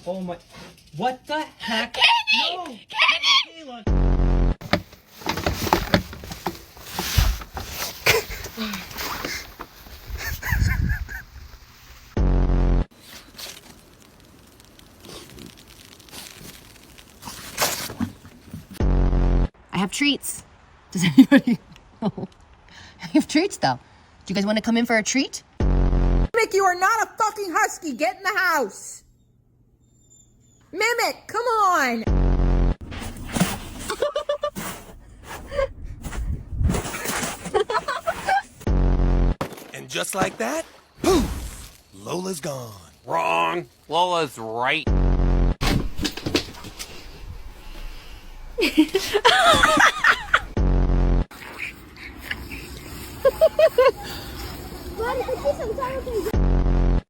Oh my, what the heck? Kenny! No. Kenny! Kayla. I have treats. Does anybody know? I have treats though. Do you guys want to come in for a treat? Mimic, you are not a fucking husky. Get in the house. Mimic, come on. And just like that, poof, Lola's gone. Wrong. Lola's right.